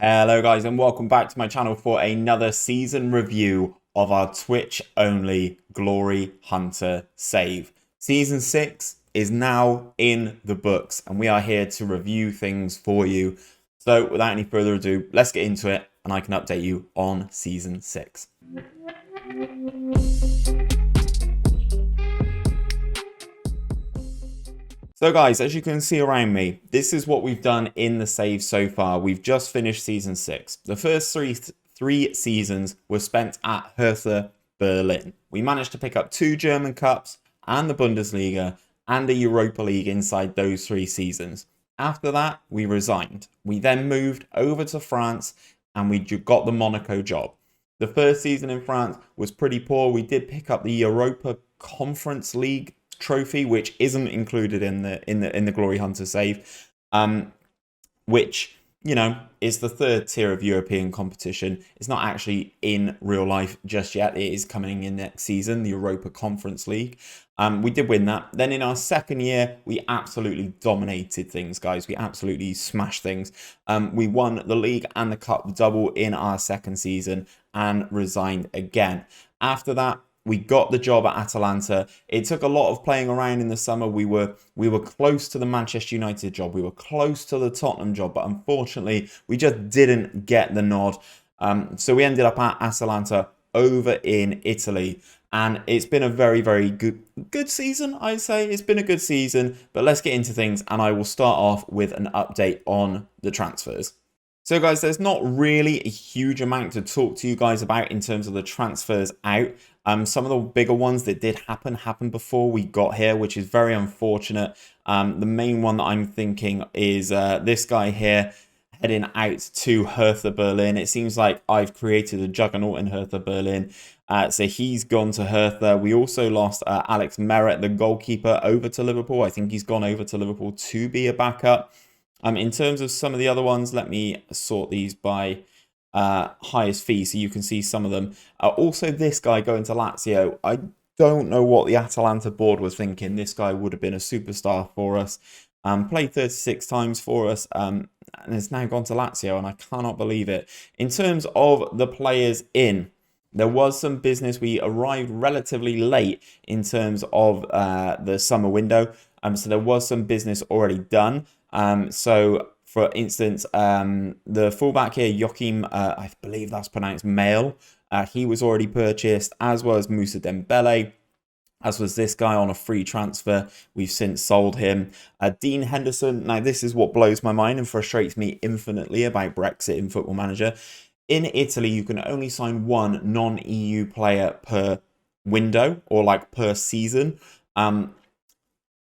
Hello guys and welcome back to my channel for another season review of our Twitch only Glory Hunter save. Season 6 is now in the books and we are here to review things for you. So without any further ado, let's get into it and I can update you on Season 6. So guys, as you can see around me, this is what we've done in the save so far. We've just finished Season 6. The first three seasons were spent at Hertha Berlin. We managed to pick up 2 German Cups and the Bundesliga and a Europa League inside those 3 seasons. After that, we resigned. We then moved over to France and we got the Monaco job. The first season in France was pretty poor. We did pick up the Europa Conference League trophy, which isn't included in the Glory Hunter save, which, you know, is the 3rd tier of European competition. It's not actually in real life just yet. It is coming in next season, the Europa Conference League. We did win that. Then in our second year, we absolutely dominated things, guys. We absolutely smashed things. We won the league and the cup double in our second season and resigned again. After that, we got the job at Atalanta. It took a lot of playing around in the summer. We were close to the Manchester United job. We were close to the Tottenham job, but unfortunately, we just didn't get the nod. So we ended up at Atalanta over in Italy. And it's been a very, very good season, I'd say. It's been a good season, but let's get into things. And I will start off with an update on the transfers. So guys, there's not really a huge amount to talk to you guys about in terms of the transfers out. Some of the bigger ones that did happened before we got here, which is very unfortunate. The main one that I'm thinking is this guy here heading out to Hertha Berlin. It seems like I've created a juggernaut in Hertha Berlin. So he's gone to Hertha. We also lost Alex Merritt, the goalkeeper, over to Liverpool. I think he's gone over to Liverpool to be a backup. In terms of some of the other ones, let me sort these by highest fee so you can see some of them. Also, this guy going to Lazio. I don't know what the Atalanta board was thinking. This guy would have been a superstar for us. Played 36 times for us and has now gone to Lazio, and I cannot believe it. In terms of the players in, there was some business. We arrived relatively late in terms of the summer window. So there was some business already done. So, for instance, the fullback here, Joachim, I believe that's pronounced Mail, he was already purchased, as well as Moussa Dembele, as was this guy on a free transfer. We've since sold him. Dean Henderson, now this is what blows my mind and frustrates me infinitely about Brexit in Football Manager. In Italy, you can only sign 1 non-EU player per window, or like per season.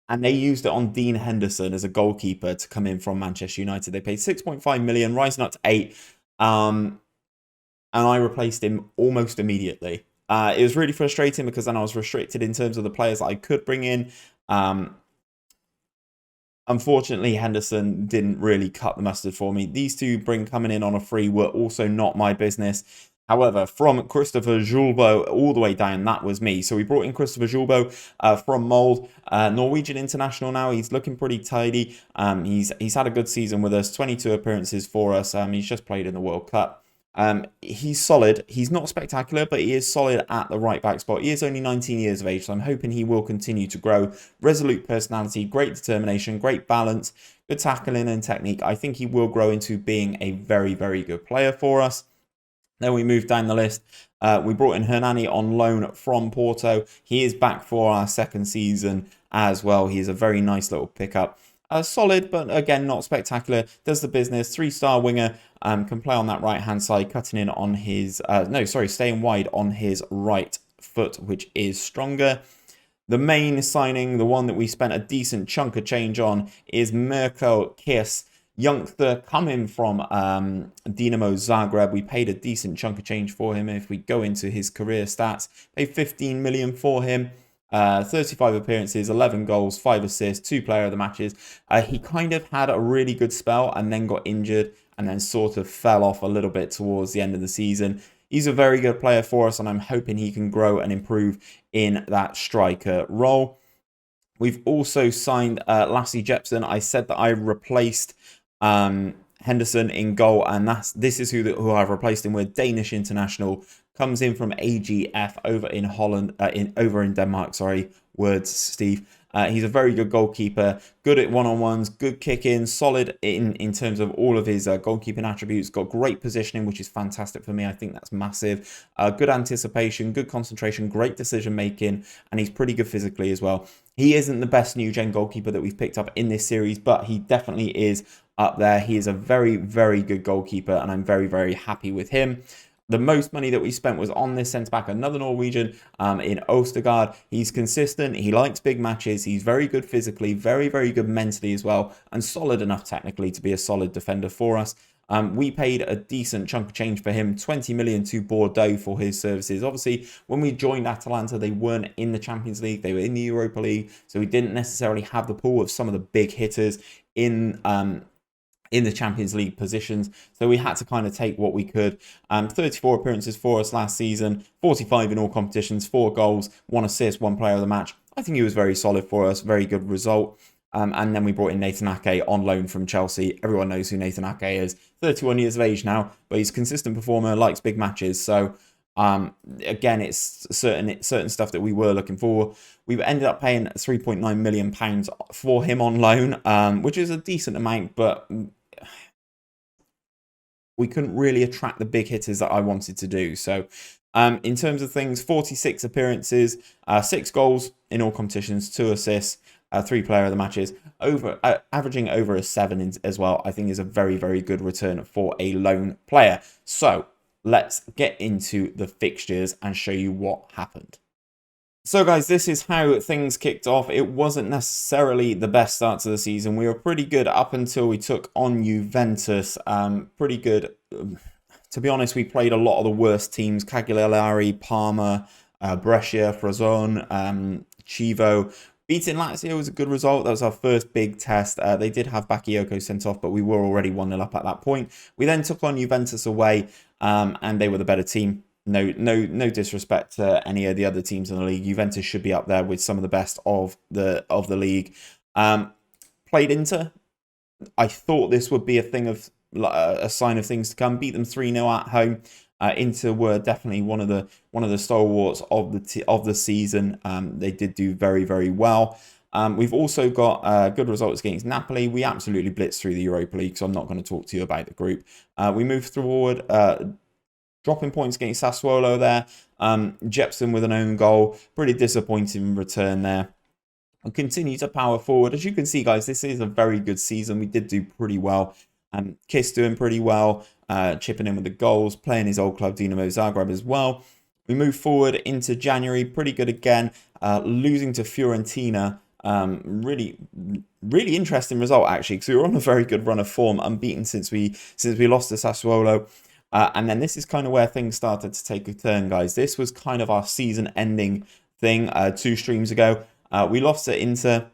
And they used it on Dean Henderson as a goalkeeper to come in from Manchester United. They paid 6.5 million, rising up to 8. And I replaced him almost immediately. It was really frustrating because then I was restricted in terms of the players that I could bring in. Unfortunately, Henderson didn't really cut the mustard for me. These 2 coming in on a free were also not my business. However, from Christopher Julbo all the way down, that was me. So we brought in Christopher Julbo from Mold, Norwegian international now. He's looking pretty tidy. He's had a good season with us, 22 appearances for us. He's just played in the World Cup. He's solid. He's not spectacular, but he is solid at the right back spot. He is only 19 years of age, so I'm hoping he will continue to grow. Resolute personality, great determination, great balance, good tackling and technique. I think he will grow into being a very, very good player for us. Then we moved down the list. We brought in Hernani on loan from Porto. He is back for our second season as well. He is a very nice little pickup. Solid, but again, not spectacular. Does the business. 3-star winger. Can play on that right-hand side, cutting in on his... staying wide on his right foot, which is stronger. The main signing, the one that we spent a decent chunk of change on, is Mirko Kiss. Youngster coming from Dinamo Zagreb. We paid a decent chunk of change for him. If we go into his career stats, paid 15 million for him. 35 appearances, 11 goals, 5 assists, 2 player of the matches. He kind of had a really good spell and then got injured and then sort of fell off a little bit towards the end of the season. He's a very good player for us and I'm hoping he can grow and improve in that striker role. We've also signed Lassie Jepson. I said that I replaced Henderson in goal, and this is who I've replaced him with. Danish international, comes in from AGF over in Holland, over in Denmark. Sorry, words, Steve. He's a very good goalkeeper, good at one-on-ones, good kick-in, solid in terms of all of his goalkeeping attributes, got great positioning, which is fantastic for me. I think that's massive. Good anticipation, good concentration, great decision-making, and he's pretty good physically as well. He isn't the best new-gen goalkeeper that we've picked up in this series, but he definitely is up there. He is a very, very good goalkeeper, and I'm very, very happy with him. The most money that we spent was on this centre-back, another Norwegian in Østegård. He's consistent. He likes big matches. He's very good physically, very, very good mentally as well, and solid enough technically to be a solid defender for us. We paid a decent chunk of change for him, 20 million to Bordeaux for his services. Obviously, when we joined Atalanta, they weren't in the Champions League. They were in the Europa League, so we didn't necessarily have the pool of some of the big hitters in the Champions League positions, so we had to kind of take what we could. 34 appearances for us last season, 45 in all competitions, 4 goals, 1 assist, 1 player of the match. I think he was very solid for us, very good result. And then we brought in Nathan Ake on loan from Chelsea. Everyone knows who Nathan Ake is. 31 years of age now, but he's a consistent performer, likes big matches. So again, it's certain stuff that we were looking for. We've ended up paying £3.9 million for him on loan, which is a decent amount, but we couldn't really attract the big hitters that I wanted to do. So in terms of things, 46 appearances, 6 goals in all competitions, 2 assists, 3 player of the matches, averaging over a 7 as well, I think is a very, very good return for a loan player. So let's get into the fixtures and show you what happened. So guys, this is how things kicked off. It wasn't necessarily the best start to the season. We were pretty good up until we took on Juventus. Pretty good. To be honest, we played a lot of the worst teams. Cagliari, Parma, Brescia, Frosinone, Chievo. Beating Lazio was a good result. That was our first big test. They did have Bakayoko sent off, but we were already 1-0 up at that point. We then took on Juventus away, and they were the better team. No disrespect to any of the other teams in the league. Juventus should be up there with some of the best of the league. Played Inter. I thought this would be a sign of things to come. Beat them 3-0 at home. Inter were definitely one of the stalwarts of the season. They did do very, very well. We've also got good results against Napoli. We absolutely blitzed through the Europa League, so I'm not going to talk to you about the group. We moved forward, dropping points against Sassuolo there. Jepson with an own goal. Pretty disappointing return there. We continue to power forward. As you can see, guys, this is a very good season. We did do pretty well. Kiss doing pretty well, chipping in with the goals, playing his old club Dinamo Zagreb as well. We move forward into January, pretty good again, losing to Fiorentina. Really interesting result actually, because we were on a very good run of form, unbeaten since we lost to Sassuolo. And then this is kind of where things started to take a turn, guys. This was kind of our season-ending thing 2 streams ago. We lost to Inter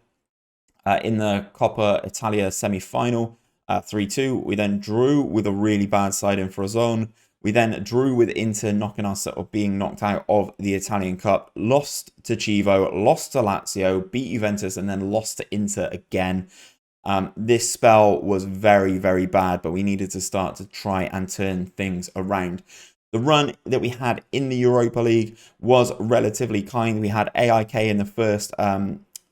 in the Coppa Italia semi-final. 3-2. We then drew with a really bad side in Frosinone. We then drew with Inter, knocking us or being knocked out of the Italian Cup. Lost to Chievo, lost to Lazio, beat Juventus, and then lost to Inter again. This spell was very, very bad, but we needed to start to try and turn things around. The run that we had in the Europa League was relatively kind. We had AIK in the first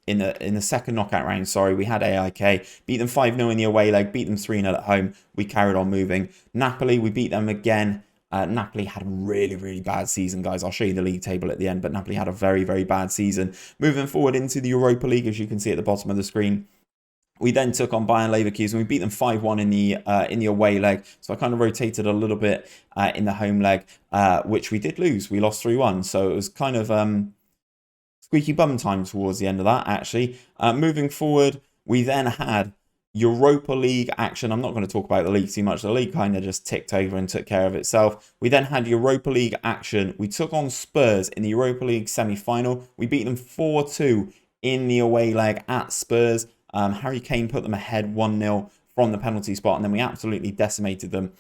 in the second knockout round, we had AIK, beat them 5-0 in the away leg, beat them 3-0 at home. We carried on moving. Napoli, we beat them again. Napoli had a really, really bad season, guys. I'll show you the league table at the end, but Napoli had a very, very bad season. Moving forward into the Europa League, as you can see at the bottom of the screen, we then took on Bayern Leverkusen. We beat them 5-1 in the away leg. So I kind of rotated a little bit in the home leg, which we did lose. We lost 3-1. So it was kind of squeaky bum time towards the end of that, actually. Moving forward, we then had Europa League action. I'm not going to talk about the league too much. The league kind of just ticked over and took care of itself. We then had Europa League action. We took on Spurs in the Europa League semi-final. We beat them 4-2 in the away leg at Spurs. Harry Kane put them ahead 1-0 from the penalty spot, and then we absolutely decimated them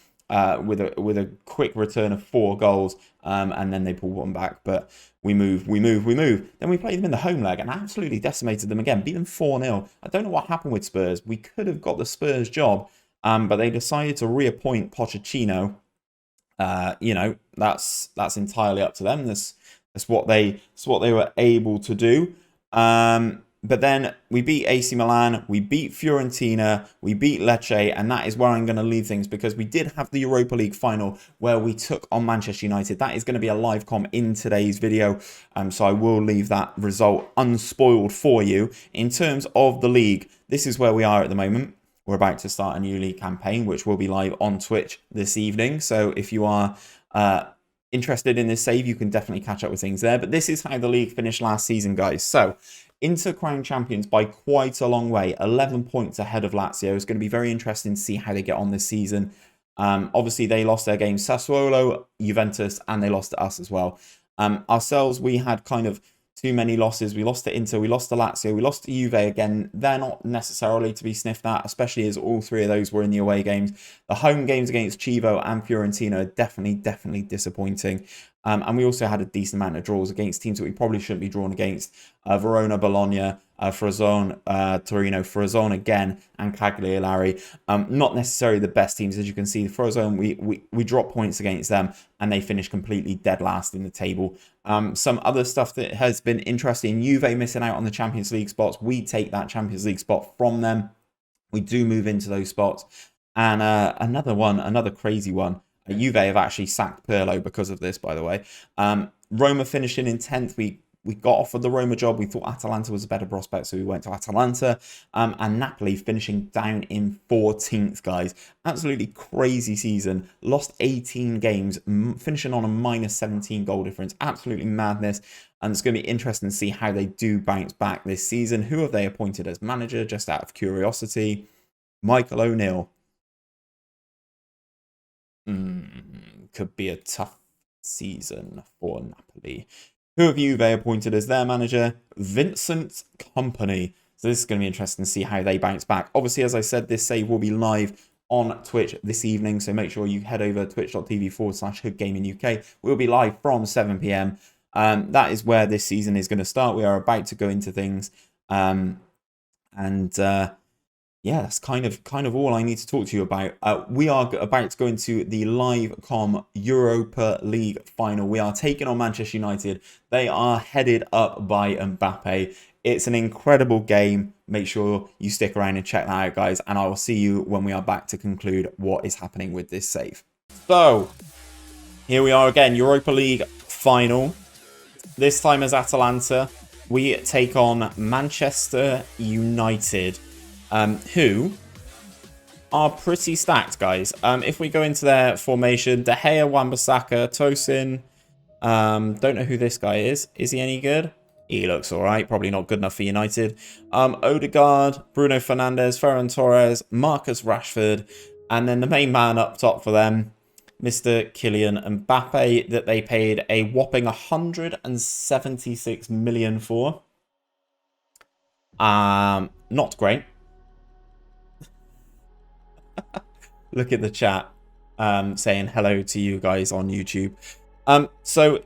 with a quick return of 4 goals, and then they pulled one back. But we move. Then we played them in the home leg and absolutely decimated them again. Beat them 4-0. I don't know what happened with Spurs. We could have got the Spurs job, but they decided to reappoint Pochettino. You know, that's entirely up to them. That's what they were able to do. But then we beat AC Milan, we beat Fiorentina, we beat Lecce, and that is where I'm going to leave things, because we did have the Europa League final where we took on Manchester United. That is going to be a live com in today's video, so I will leave that result unspoiled for you. In terms of the league, this is where we are at the moment. We're about to start a new league campaign, which will be live on Twitch this evening. So if you are interested in this save, you can definitely catch up with things there. But this is how the league finished last season, guys. So Inter crowned champions by quite a long way, 11 points ahead of Lazio. It's going to be very interesting to see how they get on this season. Obviously, they lost their games, Sassuolo, Juventus, and they lost to us as well. Ourselves, we had kind of too many losses. We lost to Inter, we lost to Lazio, we lost to Juve again. They're not necessarily to be sniffed at, especially as all three of those were in the away games. The home games against Chievo and Fiorentina are definitely disappointing. And we also had a decent amount of draws against teams that we probably shouldn't be drawn against. Verona, Bologna, Frosinone, Torino, Frosinone again, and Cagliari. Not necessarily the best teams, as you can see. Frosinone, we dropped points against them, and they finished completely dead last in the table. Some other stuff that has been interesting: Juve missing out on the Champions League spots. We take that Champions League spot from them. We do move into those spots. And another crazy one. Juve have actually sacked Pirlo because of this, by the way. Roma finishing in 10th. We got offered the Roma job. We thought Atalanta was a better prospect, so we went to Atalanta. And Napoli finishing down in 14th, guys. Absolutely crazy season. Lost 18 games, finishing on a minus 17 goal difference. Absolutely madness. And it's going to be interesting to see how they do bounce back this season. Who have they appointed as manager, just out of curiosity? Michael O'Neill. Could be a tough season for Napoli. Who have Juve appointed as their manager? Vincent Kompany. So this is going to be interesting to see how they bounce back. Obviously, as I said, this save will be live on Twitch this evening. So make sure you head over to twitch.tv/HoodGamingUK. We'll be live from 7 p.m. That is where this season is going to start. We are about to go into things. Yeah, that's kind of all I need to talk to you about. We are about to go into the live com Europa League final. We are taking on Manchester United. They are headed up by Mbappe. It's an incredible game. Make sure you stick around and check that out, guys. And I will see you when we are back to conclude what is happening with this save. So, here we are again, Europa League final. This time as Atalanta, we take on Manchester United. Who are pretty stacked, guys. If we go into their formation, De Gea, Wan-Bissaka, Tosin. Don't know who this guy is. Is he any good? He looks all right. Probably not good enough for United. Odegaard, Bruno Fernandes, Ferran Torres, Marcus Rashford. And then the main man up top for them, Mr. Kylian Mbappe, that they paid a whopping 176 million for. Not great. Look at the chat saying hello to you guys on YouTube. So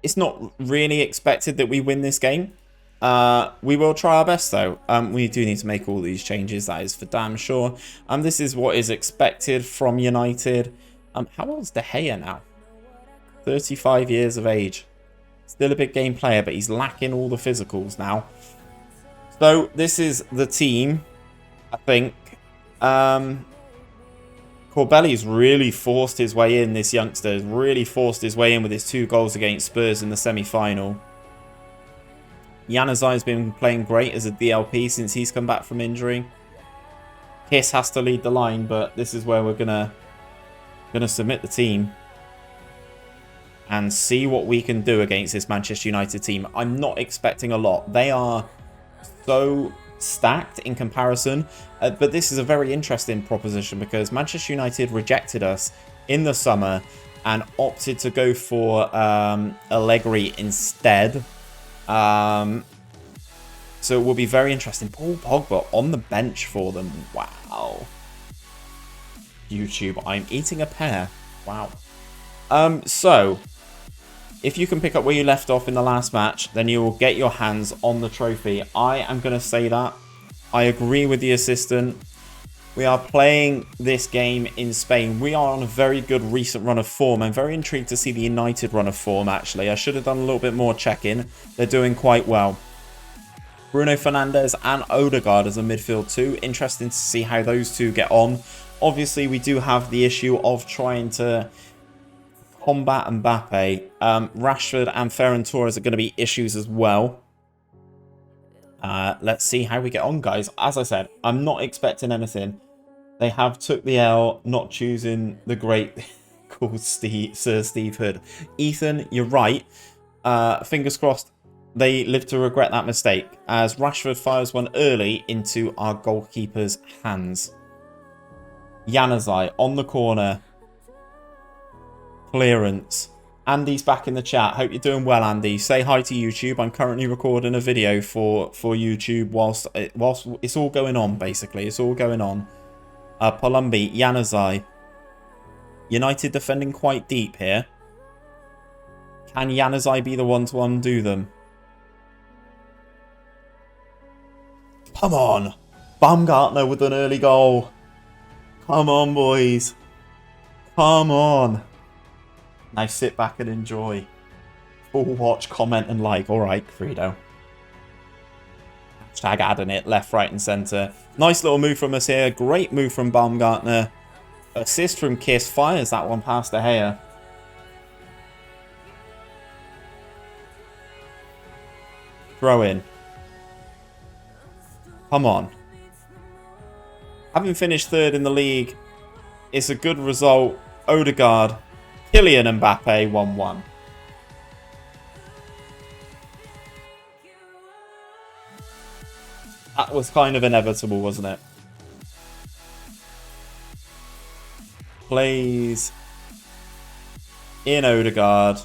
it's not really expected that we win this game. We will try our best though. We do need to make all these changes, that is for damn sure. This is what is expected from United. How old is De Gea now? 35 years of age. Still a big game player, but he's lacking all the physicals now. So this is the team, I think. Corbelli's really forced his way in, this youngster. Really forced his way in with his 2 goals against Spurs in the semi-final. Januzaj's been playing great as a DLP since he's come back from injury. Kiss has to lead the line, but this is where we're gonna submit the team and see what we can do against this Manchester United team. I'm not expecting a lot. They are so stacked in comparison, but this is a very interesting proposition because Manchester United rejected us in the summer and opted to go for Allegri instead. So it will be very interesting. Paul Pogba on the bench for them. Wow. YouTube, I'm eating a pear. Wow. So if you can pick up where you left off in the last match, then you will get your hands on the trophy. I am going to say that. I agree with the assistant. We are playing this game in Spain. We are on a very good recent run of form. I'm very intrigued to see the United run of form, actually. I should have done a little bit more check-in. They're doing quite well. Bruno Fernandes and Odegaard as a midfield too. Interesting to see how those two get on. Obviously, we do have the issue of trying to combat Mbappe. Rashford and Ferran Torres are going to be issues as well. Let's see how we get on, guys. As I said, I'm not expecting anything. They have took the L, not choosing the great called Sir Steve Hood. Ethan, you're right. Fingers crossed they live to regret that mistake, as Rashford fires one early into our goalkeeper's hands. Januzaj on the corner. Clearance. Andy's back in the chat. Hope you're doing well, Andy. Say hi to YouTube. I'm currently recording a video for YouTube whilst it's all going on, basically. It's all going on. Palumbi, Januzaj. United defending quite deep here. Can Januzaj be the one to undo them? Come on. Baumgartner with an early goal. Come on, boys. Come on. Now sit back and enjoy. Full watch, comment and like. Alright, Fredo. Hashtag adding it. Left, right and centre. Nice little move from us here. Great move from Baumgartner. Assist from Kiss. Fires that one past De Gea. Throw in. Come on. Having finished third in the league, it's a good result. Odegaard. Kylian Mbappe 1-1. That was kind of inevitable, wasn't it? Plays in Odegaard.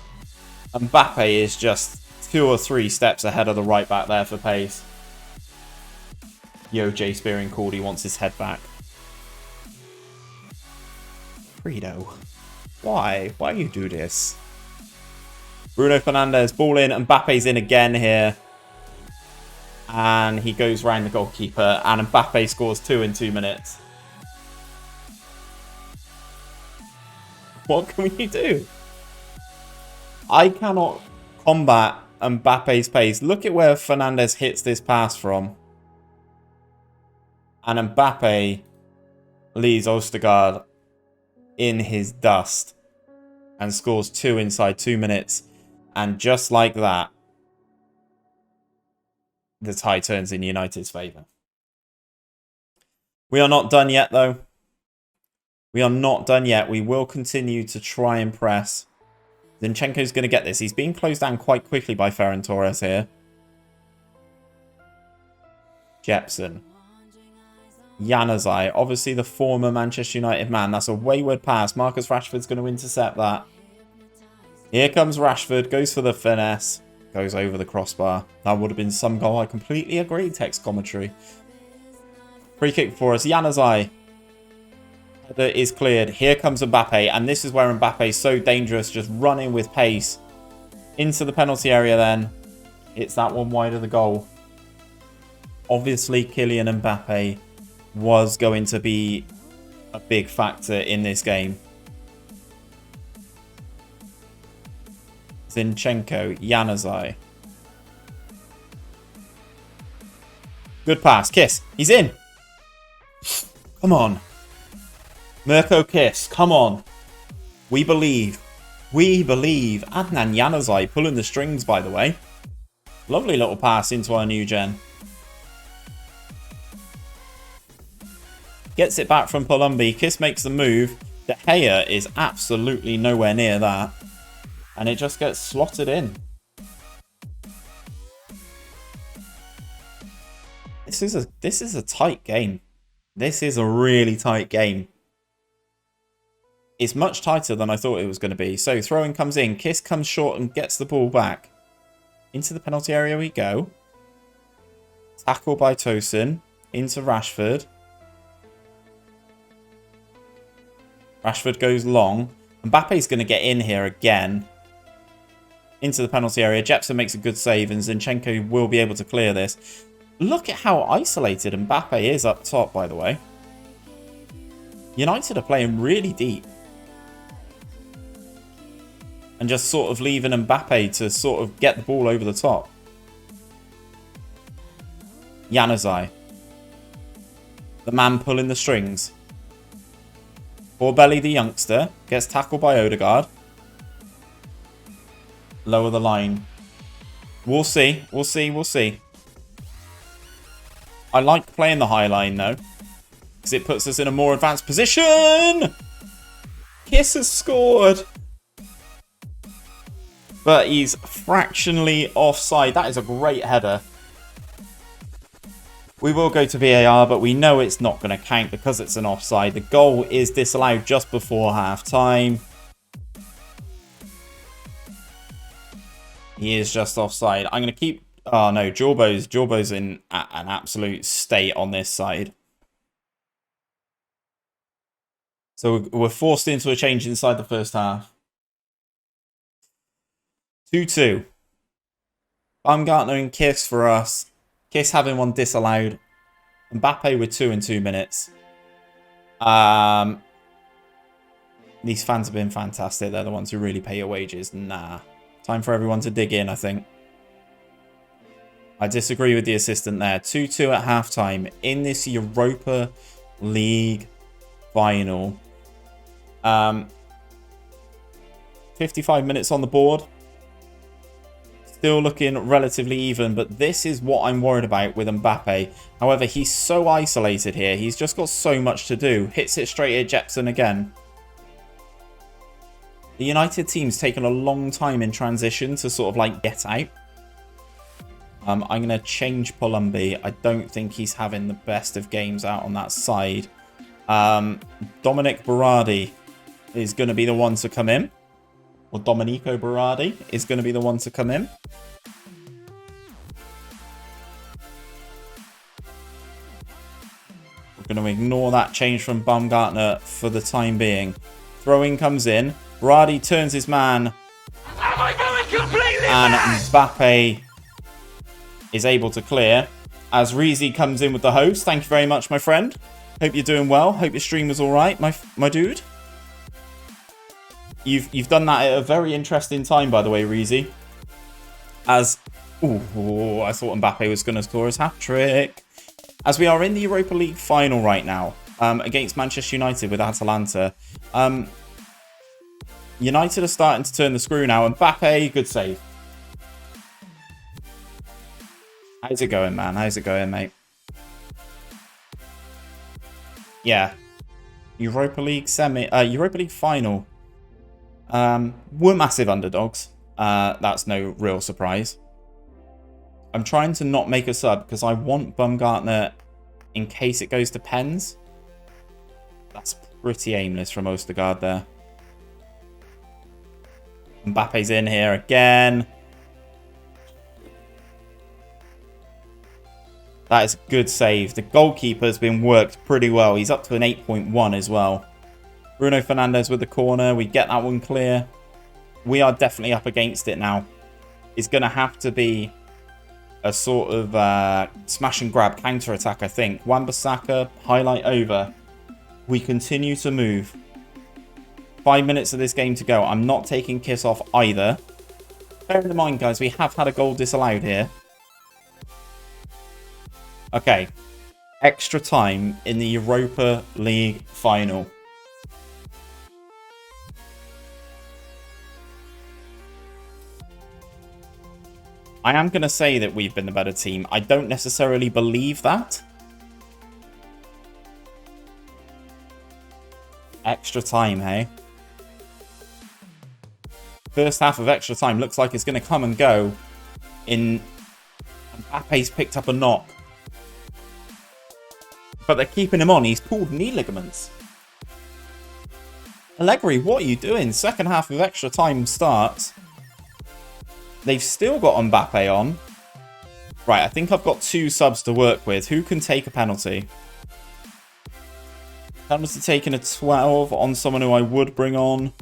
Mbappe is just 2 or 3 steps ahead of the right back there for pace. Yo, Jay Spearing called. He wants his head back. Fredo. Why? Why you do this? Bruno Fernandes, ball in. Mbappe's in again here. And he goes round the goalkeeper. And Mbappe scores 2 in 2 minutes. What can we do? I cannot combat Mbappe's pace. Look at where Fernandes hits this pass from. And Mbappe leaves Odegaard in his dust and scores 2 inside 2 minutes. And just like that, the tie turns in United's favour. We are not done yet, though. We are not done yet. We will continue to try and press. Zinchenko's going to get this. He's being closed down quite quickly by Ferran Torres here. Jepson. Januzaj, obviously the former Manchester United man. That's a wayward pass. Marcus Rashford's going to intercept that. Here comes Rashford. Goes for the finesse. Goes over the crossbar. That would have been some goal. I completely agree, text commentary. Free kick for us. Januzaj. Header is cleared. Here comes Mbappe. And this is where Mbappe is so dangerous. Just running with pace. Into the penalty area then. It's that one wide of the goal. Obviously, Kylian Mbappe was going to be a big factor in this game. Zinchenko, Januzaj. Good pass. Kiss. He's in. Come on. Mirko Kiss. Come on. We believe. We believe. Adnan Januzaj pulling the strings, by the way. Lovely little pass into our new gen. Gets it back from Palumbi. Kiss makes the move. De Gea is absolutely nowhere near that. And it just gets slotted in. This is a tight game. This is a really tight game. It's much tighter than I thought it was going to be. So throwing comes in. Kiss comes short and gets the ball back. Into the penalty area we go. Tackle by Tosin. Into Rashford. Rashford goes long. Mbappe's going to get in here again. Into the penalty area. Jepson makes a good save and Zinchenko will be able to clear this. Look at how isolated Mbappe is up top, by the way. United are playing really deep. And just sort of leaving Mbappe to sort of get the ball over the top. Januzaj. The man pulling the strings. Belly, the youngster, gets tackled by Odegaard. Lower the line. We'll see. We'll see. We'll see. I like playing the high line, though. Because it puts us in a more advanced position. Kiss has scored. But he's fractionally offside. That is a great header. We will go to VAR, but we know it's not going to count because it's an offside. The goal is disallowed just before half-time. He is just offside. I'm going to keep... Oh, no. Jorbo's in an absolute state on this side. So we're forced into a change inside the first half. 2-2. Baumgartner and Kiss for us. Kiss having one disallowed. Mbappe with 2 in 2 minutes. These fans have been fantastic. They're the ones who really pay your wages. Nah. Time for everyone to dig in, I think. I disagree with the assistant there. 2-2 at halftime in this Europa League final. 55 minutes on the board. Still looking relatively even, but this is what I'm worried about with Mbappe. However, he's so isolated here. He's just got so much to do. Hits it straight at Jepsen again. The United team's taken a long time in transition to sort of like get out. I'm going to change Palumbi. I don't think he's having the best of games out on that side. Dominic Berardi is going to be the one to come in. Or Domenico Berardi is going to be the one to come in. We're going to ignore that change from Baumgartner for the time being. Throw-in comes in. Berardi turns his man. And Mbappe is able to clear. As Reezy comes in with the host. Thank you very much, my friend. Hope you're doing well. Hope your stream was all right, my dude. You've done that at a very interesting time, by the way, Reezy. As... Ooh, I thought Mbappe was going to score his hat-trick. As we are in the Europa League final right now, against Manchester United with Atalanta. United are starting to turn the screw now. Mbappe, good save. How's it going, man? How's it going, mate? Yeah. Europa League Europa League final. We're massive underdogs. That's no real surprise. I'm trying to not make a sub because I want Baumgartner in case it goes to pens. That's pretty aimless from Ostergaard there. Mbappe's in here again. That is a good save. The goalkeeper's been worked pretty well. He's up to an 8.1 as well. Bruno Fernandes with the corner. We get that one clear. We are definitely up against it now. It's going to have to be a sort of smash and grab counter-attack, I think. Wan-Bissaka, highlight over. We continue to move. 5 minutes of this game to go. I'm not taking Kiss off either. Bear in mind, guys, we have had a goal disallowed here. Okay. Extra time in the Europa League final. I am going to say that we've been the better team. I don't necessarily believe that. Extra time, hey? First half of extra time looks like it's going to come and go. Mbappe's picked up a knock. But they're keeping him on. He's pulled knee ligaments. Allegri, what are you doing? Second half of extra time starts. They've still got Mbappe on. Right, I think I've got 2 subs to work with. Who can take a penalty? Penalty taking a 12 on someone who I would bring on.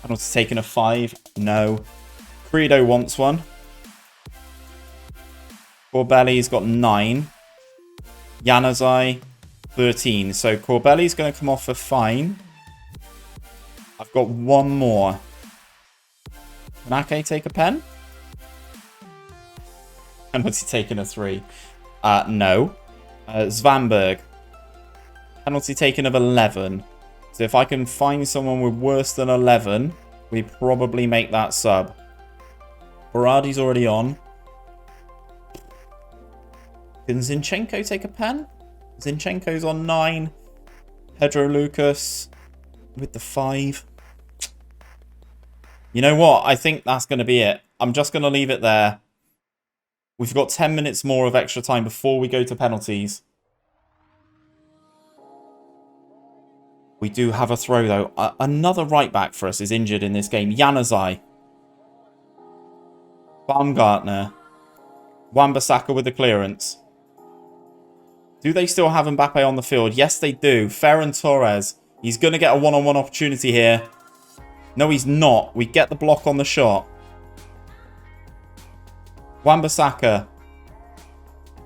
Penalty taking a 5. No. Credo wants one. Corbelli's got 9. Januzaj, 13. So Corbelli's going to come off for fine. I've got one more. Can Ake take a pen? And what's he taking a 3? No. Svanberg. Penalty taken of 11. So if I can find someone with worse than 11, we probably make that sub. Berardi's already on. Can Zinchenko take a pen? Zinchenko's on 9. Pedro Lucas with the 5. You know what? I think that's going to be it. I'm just going to leave it there. We've got 10 minutes more of extra time before we go to penalties. We do have a throw, though. Another right-back for us is injured in this game. Januzaj. Baumgartner. Wan-Bissaka with the clearance. Do they still have Mbappe on the field? Yes, they do. Ferran Torres. He's going to get a one-on-one opportunity here. No, he's not. We get the block on the shot. Wan-Bissaka.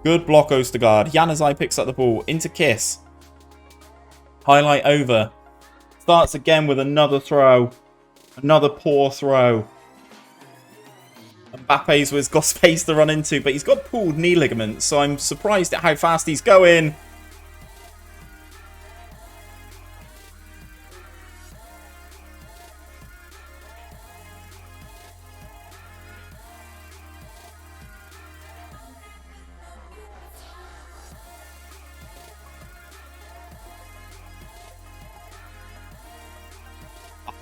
Good block, Ostergaard. Januzaj picks up the ball. Into Kiss. Highlight over. Starts again with another throw. Another poor throw. Mbappe's got space to run into, but he's got pulled knee ligaments, so I'm surprised at how fast he's going.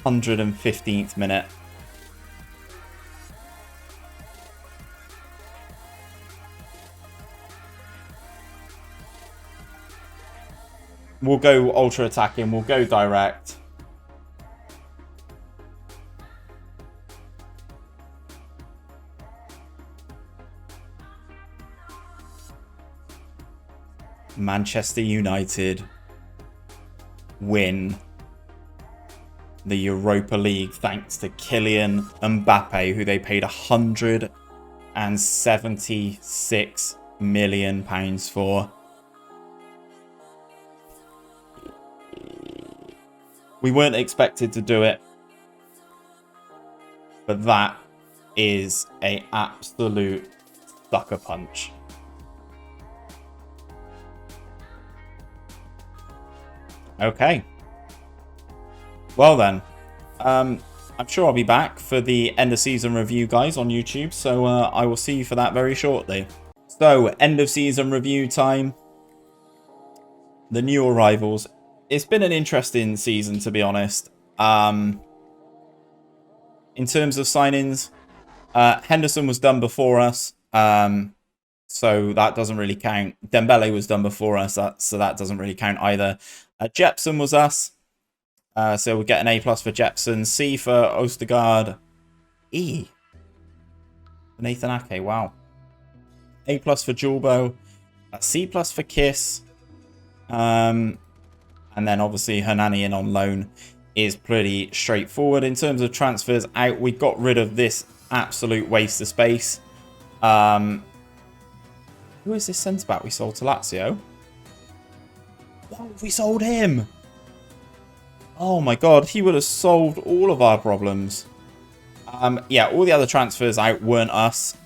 .115th minute. We'll go ultra attacking. We'll go direct. Manchester United win the Europa League thanks to Kylian Mbappe, who they paid £176 million for. We weren't expected to do it, but that is an absolute sucker punch. Okay. Well then, I'm sure I'll be back for the end of season review, guys, on YouTube, so I will see you for that very shortly. So, end of season review time. The new arrivals. It's been an interesting season, to be honest. In terms of signings, Henderson was done before us, so that doesn't really count. Dembele was done before us, so that doesn't really count either. Jepsen was us, so we'll get an A+ for Jepsen, C for Ostergaard, E for Nathan Ake, wow. A+ for Julbo, C+ for Kiss, and then obviously Hernani in on loan is pretty straightforward. In terms of transfers out, we got rid of this absolute waste of space. Who is this centre-back we sold to Lazio? Why have we sold him? Oh my god, he would have solved all of our problems. Yeah, all the other transfers out weren't us,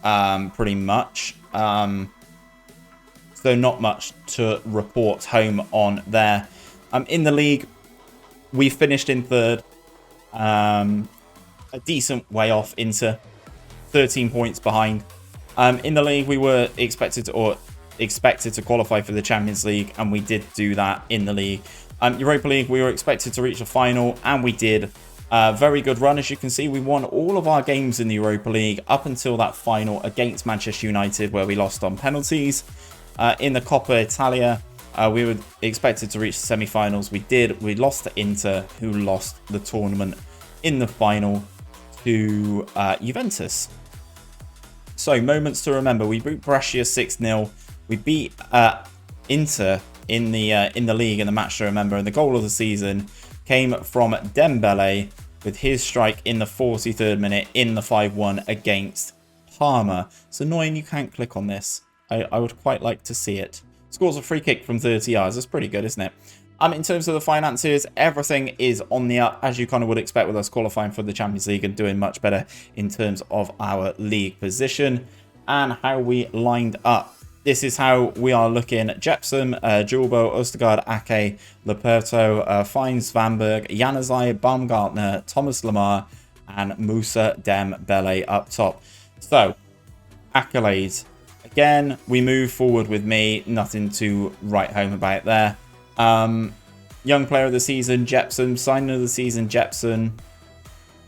pretty much. So not much to report home on there. In the league, we finished in third. A decent way off into 13 points behind. In the league, we were expected to qualify for the Champions League, and we did do that in the league. Europa League, we were expected to reach a final, and we did. Very good run, as you can see. We won all of our games in the Europa League up until that final against Manchester United, where we lost on penalties. In the Coppa Italia, we were expected to reach the semi-finals. We did. We lost to Inter, who lost the tournament in the final to Juventus. So, moments to remember. We beat Brescia 6-0. We beat Inter in the league in the match to remember. And the goal of the season came from Dembele with his strike in the 43rd minute in the 5-1 against Parma. It's annoying you can't click on this. I would quite like to see it. scores a free kick from 30 yards. That's pretty good, isn't it? In terms of the finances, everything is on the up, as you kind of would expect with us qualifying for the Champions League and doing much better in terms of our league position and how we lined up. This is how we are looking. Jepsen, Julbo, Ostergaard, Ake, Leperto, Fines, Vanberg, Januzaj, Baumgartner, Thomas Lemar, and Moussa Dembele up top. So, accolades. Again, we move forward with me. Nothing to write home about there. Young player of the season, Jepsen. Signing of the season, Jepsen.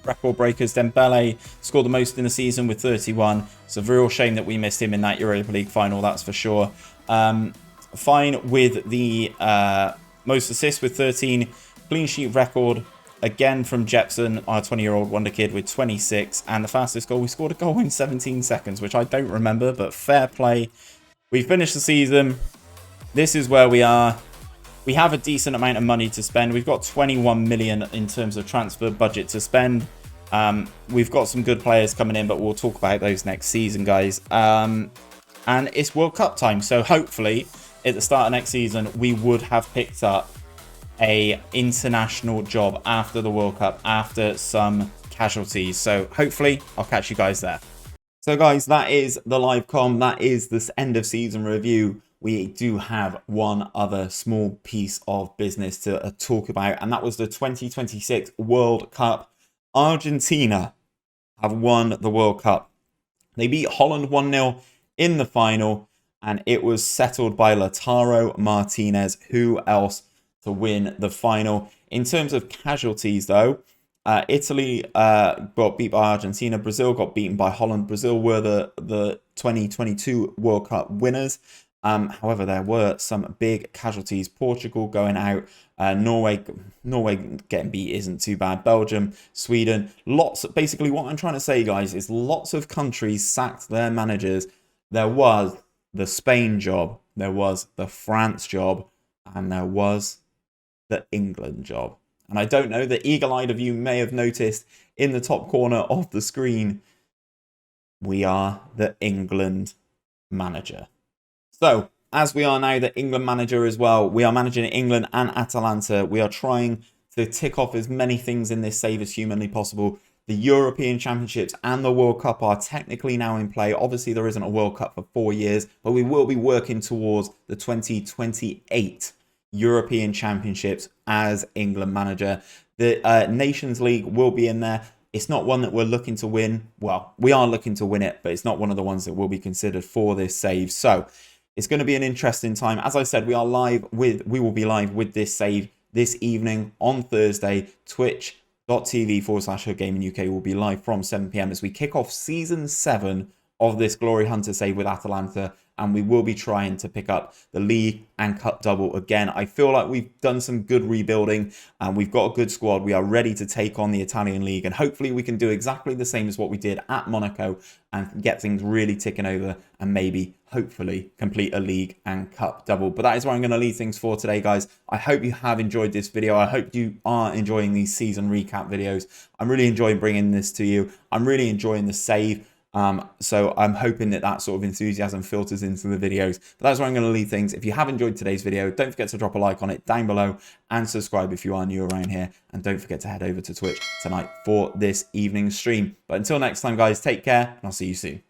Record breakers, Dembele scored the most in the season with 31. It's a real shame that we missed him in that Europa League final, that's for sure. Fine with the most assists with 13. Clean sheet record, again from Jepsen, our 20-year-old wonder kid with 26. And the fastest goal, we scored a goal in 17 seconds, which I don't remember, but fair play. We finished the season. This is where we are. We have a decent amount of money to spend. We've got 21 million in terms of transfer budget to spend. We've got some good players coming in, but we'll talk about those next season, guys. And it's World Cup time. So hopefully at the start of next season, we would have picked up a international job after the World Cup, after some casualties. So hopefully I'll catch you guys there. So guys, that is the live com. That is this end of season review. We do have one other small piece of business to talk about, and that was the 2026 World Cup. Argentina have won the World Cup. They beat Holland 1-0 in the final, and it was settled by Lautaro Martinez. Who else to win the final? In terms of casualties, though, Italy got beat by Argentina. Brazil got beaten by Holland. Brazil were the 2022 World Cup winners. However, there were some big casualties. Portugal going out, Norway getting beat isn't too bad. Belgium, Sweden, basically what I'm trying to say, guys, is lots of countries sacked their managers. There was the Spain job, there was the France job, and there was the England job. And I don't know, the eagle-eyed of you may have noticed in the top corner of the screen, we are the England manager. So, as we are now the England manager as well, we are managing England and Atalanta. We are trying to tick off as many things in this save as humanly possible. The European Championships and the World Cup are technically now in play. Obviously, there isn't a World Cup for 4 years, but we will be working towards the 2028 European Championships as England manager. The Nations League will be in there. It's not one that we're looking to win. Well, we are looking to win it, but it's not one of the ones that will be considered for this save. So, it's going to be an interesting time. As I said, we will be live with this save this evening on Thursday. Twitch.tv/HoodGamingUK will be live from 7 PM as we kick off season 7 of this Glory Hunter save with Atalanta. And we will be trying to pick up the league and cup double again. I feel like we've done some good rebuilding and we've got a good squad. We are ready to take on the Italian league. And hopefully we can do exactly the same as what we did at Monaco and get things really ticking over and maybe, hopefully, complete a league and cup double. But that is where I'm going to leave things for today, guys. I hope you have enjoyed this video. I hope you are enjoying these season recap videos. I'm really enjoying bringing this to you. I'm really enjoying the save. So I'm hoping that sort of enthusiasm filters into the videos. But that's where I'm going to leave things. If you have enjoyed today's video, don't forget to drop a like on it down below and subscribe if you are new around here. And don't forget to head over to Twitch tonight for this evening's stream. But until next time, guys, take care and I'll see you soon.